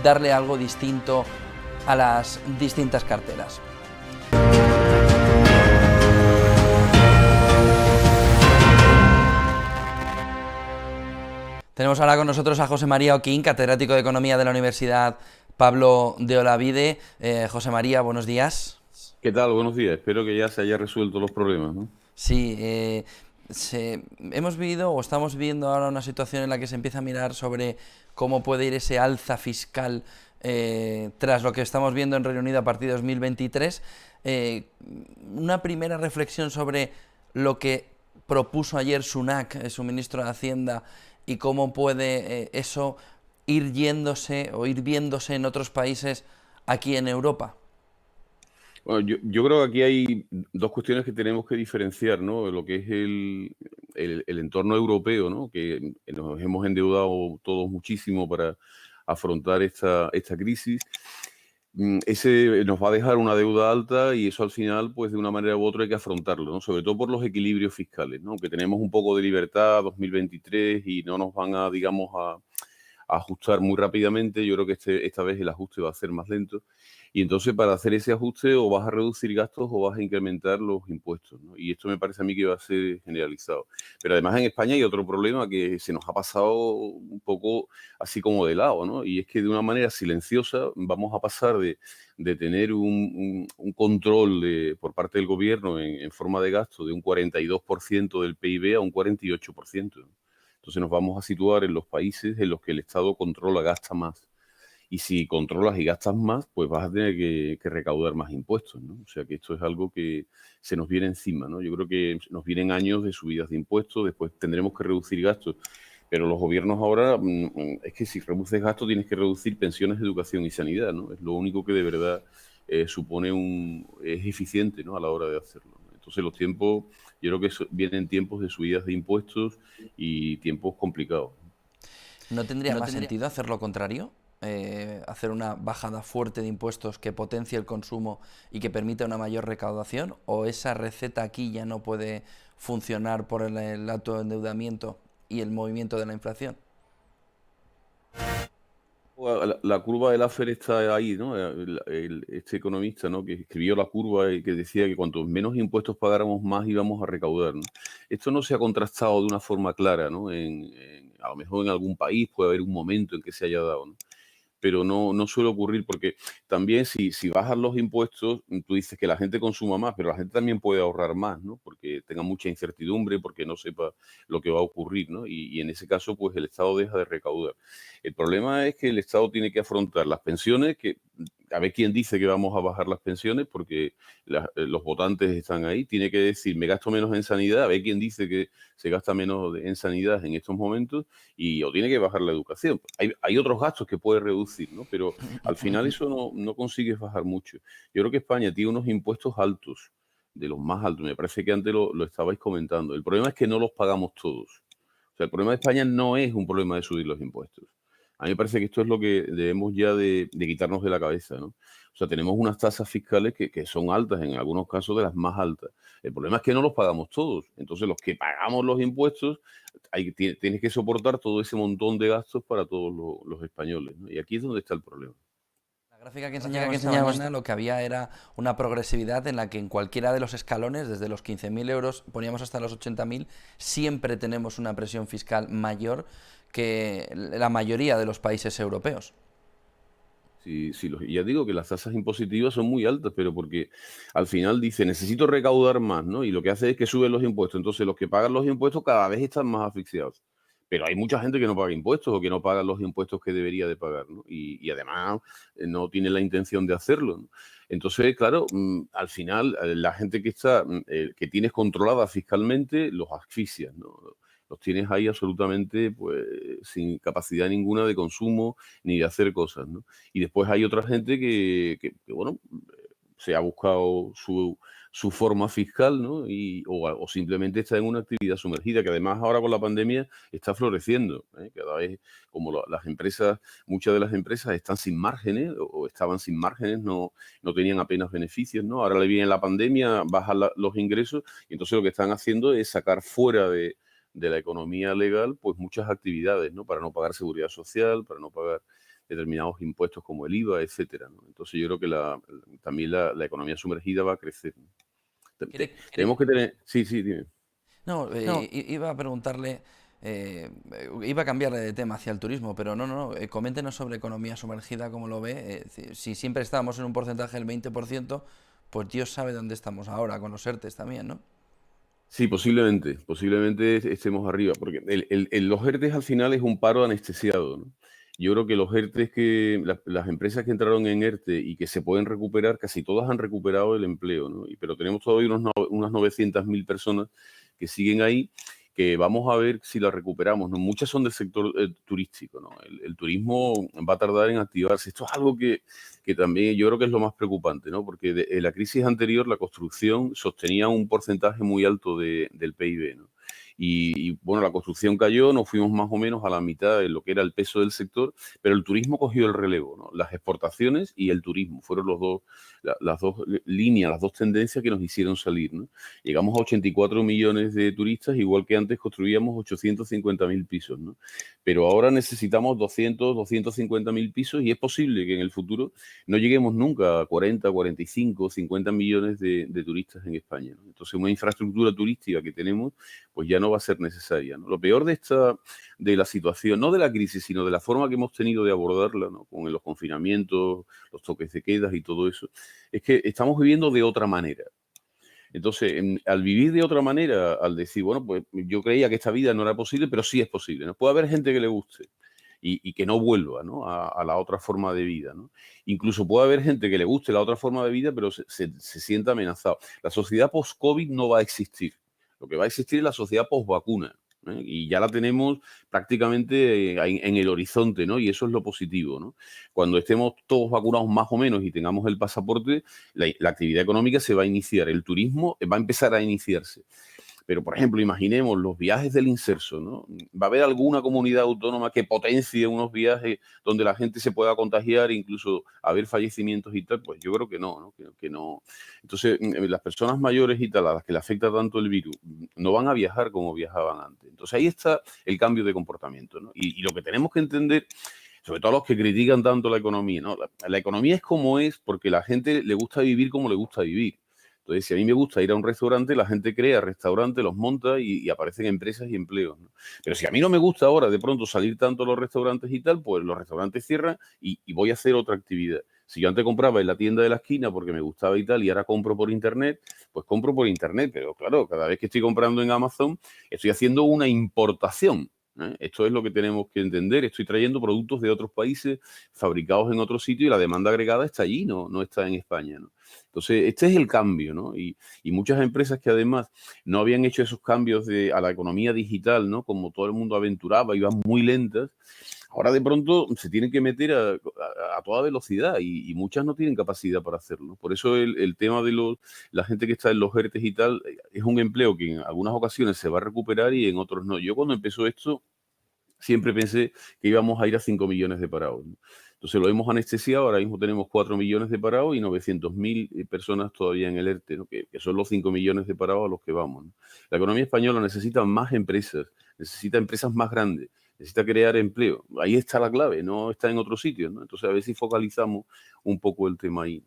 darle algo distinto a las distintas carteras. Tenemos ahora con nosotros a José María Oquín, catedrático de Economía de la Universidad Pablo de Olavide. José María, buenos días. ¿Qué tal? Buenos días. Espero que ya se haya resuelto los problemas, ¿no? Sí, hemos vivido o estamos viviendo ahora una situación en la que se empieza a mirar sobre cómo puede ir ese alza fiscal tras lo que estamos viendo en Reino Unido a partir de 2023. Una primera reflexión sobre lo que propuso ayer Sunak, su ministro de Hacienda, y cómo puede eso ir yéndose o ir viéndose en otros países aquí en Europa. Bueno, yo creo que aquí hay dos cuestiones que tenemos que diferenciar, ¿no? Lo que es el entorno europeo, ¿no? Que nos hemos endeudado todos muchísimo para afrontar esta crisis. Ese nos va a dejar una deuda alta y eso al final, pues de una manera u otra hay que afrontarlo, ¿no? Sobre todo por los equilibrios fiscales, ¿no? Aunque tenemos un poco de libertad 2023 y no nos van a, digamos, a ajustar muy rápidamente, yo creo que esta vez el ajuste va a ser más lento. Y entonces para hacer ese ajuste o vas a reducir gastos o vas a incrementar los impuestos, ¿no? Y esto me parece a mí que va a ser generalizado. Pero además en España hay otro problema que se nos ha pasado un poco así como de lado, ¿no? Y es que de una manera silenciosa vamos a pasar de tener un control por parte del gobierno en forma de gasto de un 42% del PIB a un 48%. Entonces nos vamos a situar en los países en los que el Estado controla, gasta más. Y si controlas y gastas más, pues vas a tener que recaudar más impuestos, ¿no? O sea que esto es algo que se nos viene encima, ¿no? Yo creo que nos vienen años de subidas de impuestos, después tendremos que reducir gastos, pero los gobiernos ahora, es que si reduces gastos tienes que reducir pensiones, educación y sanidad, ¿no? Es lo único que de verdad es eficiente, ¿no? A la hora de hacerlo, ¿no? Entonces los tiempos, yo creo que vienen tiempos de subidas de impuestos y tiempos complicados. ¿No tendría ¿No más tendría? sentido hacer lo contrario? Hacer una bajada fuerte de impuestos que potencie el consumo y que permita una mayor recaudación, o esa receta aquí ya no puede funcionar por el alto endeudamiento y el movimiento de la inflación. La curva del Laffer está ahí, ¿no? Este economista, ¿no? Que escribió la curva y que decía que cuanto menos impuestos pagáramos, más íbamos a recaudar, ¿no? Esto no se ha contrastado de una forma clara, ¿no? A lo mejor en algún país puede haber un momento en que se haya dado, ¿no? Pero no suele ocurrir porque también si bajas los impuestos, tú dices que la gente consuma más, pero la gente también puede ahorrar más, ¿no? Porque tenga mucha incertidumbre, porque no sepa lo que va a ocurrir, ¿no? Y en ese caso, pues el Estado deja de recaudar. El problema es que el Estado tiene que afrontar las pensiones, que a ver quién dice que vamos a bajar las pensiones, porque los votantes están ahí. Tiene que decir, me gasto menos en sanidad, a ver quién dice que se gasta menos en sanidad en estos momentos, o tiene que bajar la educación. Hay otros gastos que puede reducir, ¿no? Pero al final eso no consigues bajar mucho. Yo creo que España tiene unos impuestos altos, de los más altos. Me parece que antes lo estabais comentando. El problema es que no los pagamos todos. O sea, el problema de España no es un problema de subir los impuestos. A mí me parece que esto es lo que debemos ya de quitarnos de la cabeza, ¿no? O sea, tenemos unas tasas fiscales que son altas, en algunos casos de las más altas. El problema es que no los pagamos todos. Entonces, los que pagamos los impuestos, tienes que soportar todo ese montón de gastos para todos los españoles, ¿no? Y aquí es donde está el problema. La gráfica que La gráfica que enseñábamos esta enseñábamos. mañana lo que había era una progresividad en la que en cualquiera de los escalones, desde los 15.000 euros, poníamos hasta los 80.000, siempre tenemos una presión fiscal mayor que la mayoría de los países europeos. Sí, sí, ya digo que las tasas impositivas son muy altas, pero porque al final dice, necesito recaudar más, ¿no? Y lo que hace es que suben los impuestos. Entonces, los que pagan los impuestos cada vez están más asfixiados. Pero hay mucha gente que no paga impuestos o que no paga los impuestos que debería de pagar, ¿no? Y además no tiene la intención de hacerlo, ¿no? Entonces, claro, al final la gente que tienes controlada fiscalmente los asfixias, ¿no? Los tienes ahí absolutamente, pues, sin capacidad ninguna de consumo ni de hacer cosas, ¿no? Y después hay otra gente bueno, se ha buscado su forma fiscal, ¿no? O simplemente está en una actividad sumergida, que además ahora con la pandemia está floreciendo, ¿eh? Cada vez, como las empresas, muchas de las empresas están sin márgenes o estaban sin márgenes, no tenían apenas beneficios, ¿no? Ahora le viene la pandemia, bajan los ingresos y entonces lo que están haciendo es sacar fuera de la economía legal, pues muchas actividades, ¿no? Para no pagar seguridad social, para no pagar determinados impuestos como el IVA, etcétera, ¿no? Entonces yo creo que también la economía sumergida va a crecer, ¿no? Tenemos que tener... Sí, sí, dime. No, iba a preguntarle, iba a cambiarle de tema hacia el turismo, pero no, coméntenos sobre economía sumergida, cómo lo ve. Si siempre estábamos en un porcentaje del 20%, pues Dios sabe dónde estamos ahora, con los ERTES también, ¿no? Sí, posiblemente estemos arriba, porque los ERTES al final es un paro anestesiado, ¿no? Yo creo que los ERTES las empresas que entraron en ERTE y que se pueden recuperar, casi todas han recuperado el empleo, ¿no? Pero tenemos todavía unas 900.000 personas que siguen ahí, que vamos a ver si las recuperamos, ¿no? Muchas son del sector turístico, ¿no? El turismo va a tardar en activarse. Esto es algo que también yo creo que es lo más preocupante, ¿no? Porque en la crisis anterior la construcción sostenía un porcentaje muy alto del PIB, ¿no? Bueno, la construcción cayó, nos fuimos más o menos a la mitad de lo que era el peso del sector, pero el turismo cogió el relevo, ¿no? Las exportaciones y el turismo fueron las dos líneas, las dos tendencias que nos hicieron salir, ¿no? Llegamos a 84 millones de turistas, igual que antes construíamos 850.000 pisos, ¿no? Pero ahora necesitamos 250.000 pisos y es posible que en el futuro no lleguemos nunca a 40, 45, 50 millones de turistas en España, ¿no? Entonces, una infraestructura turística que tenemos, pues ya no va a ser necesaria, ¿no? Lo peor de la situación, no de la crisis, sino de la forma que hemos tenido de abordarla, ¿no? Con los confinamientos, los toques de quedas y todo eso, es que estamos viviendo de otra manera. Entonces, al vivir de otra manera, al decir, bueno, pues yo creía que esta vida no era posible, pero sí es posible, ¿no? Puede haber gente que le guste y que no vuelva, ¿no? A la otra forma de vida, ¿no? Incluso puede haber gente que le guste la otra forma de vida, pero se sienta amenazado. La sociedad post-COVID no va a existir. Lo que va a existir es la sociedad post-vacuna, ¿eh? Y ya la tenemos prácticamente en el horizonte, ¿no? Y eso es lo positivo, ¿no? Cuando estemos todos vacunados más o menos y tengamos el pasaporte, la actividad económica se va a iniciar, el turismo va a empezar a iniciarse. Pero, por ejemplo, imaginemos los viajes del inserso, ¿no? ¿Va a haber alguna comunidad autónoma que potencie unos viajes donde la gente se pueda contagiar, incluso haber fallecimientos y tal? Pues yo creo que no, ¿no? Que no. Entonces, las personas mayores y tal, a las que le afecta tanto el virus, no van a viajar como viajaban antes. Entonces, ahí está el cambio de comportamiento, ¿no? Y lo que tenemos que entender, sobre todo los que critican tanto la economía, ¿no? La economía es como es porque la gente le gusta vivir como le gusta vivir. Entonces, si a mí me gusta ir a un restaurante, la gente crea restaurantes, los monta y aparecen empresas y empleos, ¿no? Pero si a mí no me gusta ahora de pronto salir tanto a los restaurantes y tal, pues los restaurantes cierran y voy a hacer otra actividad. Si yo antes compraba en la tienda de la esquina porque me gustaba y tal, y ahora compro por internet, pues compro por internet. Pero claro, cada vez que estoy comprando en Amazon, estoy haciendo una importación, ¿eh? Esto es lo que tenemos que entender. Estoy trayendo productos de otros países fabricados en otro sitio y la demanda agregada está allí, no está en España, ¿no? Entonces, este es el cambio, ¿no? Y muchas empresas que además no habían hecho esos cambios a la economía digital, ¿no? Como todo el mundo aventuraba, iban muy lentas. Ahora de pronto se tienen que meter a toda velocidad y muchas no tienen capacidad para hacerlo. Por eso el tema de la gente que está en los ERTES y tal es un empleo que en algunas ocasiones se va a recuperar y en otros no. Yo cuando empezó esto siempre pensé que íbamos a ir a 5 millones de parados, ¿no? Entonces lo hemos anestesiado, ahora mismo tenemos 4 millones de parados y 900.000 personas todavía en el ERTE, ¿no? Que son los 5 millones de parados a los que vamos, ¿no? La economía española necesita más empresas, necesita empresas más grandes, necesita crear empleo. Ahí está la clave, no está en otros sitios, ¿no? Entonces a ver si focalizamos un poco el tema ahí.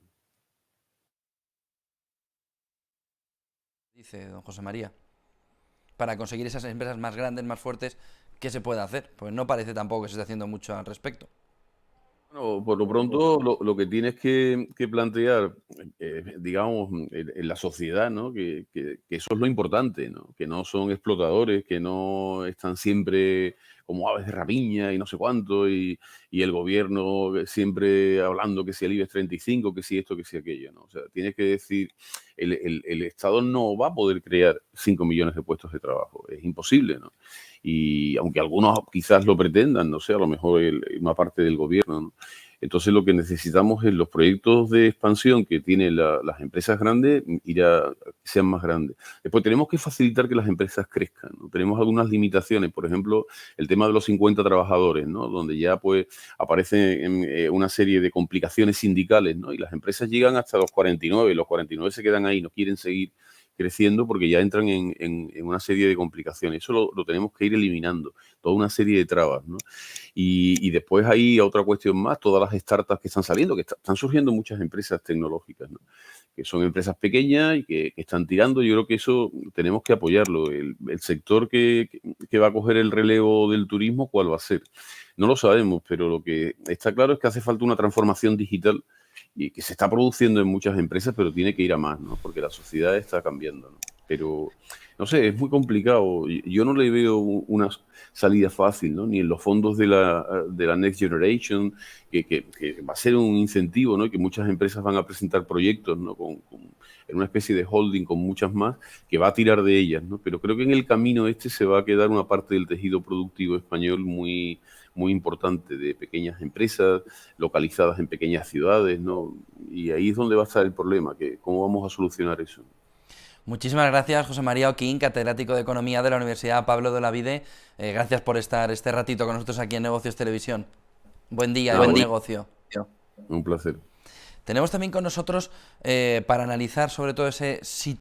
Dice don José María, para conseguir esas empresas más grandes, más fuertes, ¿qué se puede hacer? Pues no parece tampoco que se esté haciendo mucho al respecto. Bueno, por lo pronto lo que tienes que plantear, digamos, en la sociedad, ¿no? Que eso es lo importante, ¿no? Que no son explotadores, que no están siempre como aves de rapiña y no sé cuánto, y el gobierno siempre hablando que si el IBEX 35, que si esto, que si aquello, ¿no? O sea, tienes que decir, el Estado no va a poder crear 5 millones de puestos de trabajo, es imposible, ¿no? Y aunque algunos quizás lo pretendan, no sé, a lo mejor una parte del gobierno, ¿no? Entonces lo que necesitamos es los proyectos de expansión que tienen las empresas grandes, ir a que sean más grandes. Después tenemos que facilitar que las empresas crezcan, ¿no? Tenemos algunas limitaciones, por ejemplo, el tema de los 50 trabajadores, ¿no? Donde ya pues aparecen una serie de complicaciones sindicales, ¿no? Y las empresas llegan hasta los 49, y los 49 se quedan ahí, no quieren seguir creciendo porque ya entran en una serie de complicaciones. Eso lo tenemos que ir eliminando, toda una serie de trabas, ¿no? Y después hay otra cuestión más, todas las startups que están saliendo, que están surgiendo muchas empresas tecnológicas, ¿no? Que son empresas pequeñas y que están tirando. Yo creo que eso tenemos que apoyarlo. El sector que va a coger el relevo del turismo, ¿cuál va a ser? No lo sabemos, pero lo que está claro es que hace falta una transformación digital y que se está produciendo en muchas empresas, pero tiene que ir a más, ¿no? Porque la sociedad está cambiando, ¿no? Pero, no sé, es muy complicado. Yo no le veo una salida fácil, ¿no? Ni en los fondos de la Next Generation, que va a ser un incentivo, ¿no? Y que muchas empresas van a presentar proyectos, ¿no? En una especie de holding con muchas más, que va a tirar de ellas, ¿no? Pero creo que en el camino se va a quedar una parte del tejido productivo español muy importante, de pequeñas empresas localizadas en pequeñas ciudades, ¿no? Y ahí es donde va a estar el problema, que cómo vamos a solucionar eso. Muchísimas gracias, José María Oquín, catedrático de Economía de la Universidad Pablo de Olavide. Gracias por estar este ratito con nosotros aquí en Negocios Televisión. Buen día y buen negocio. Un placer. Tenemos también con nosotros, para analizar sobre todo ese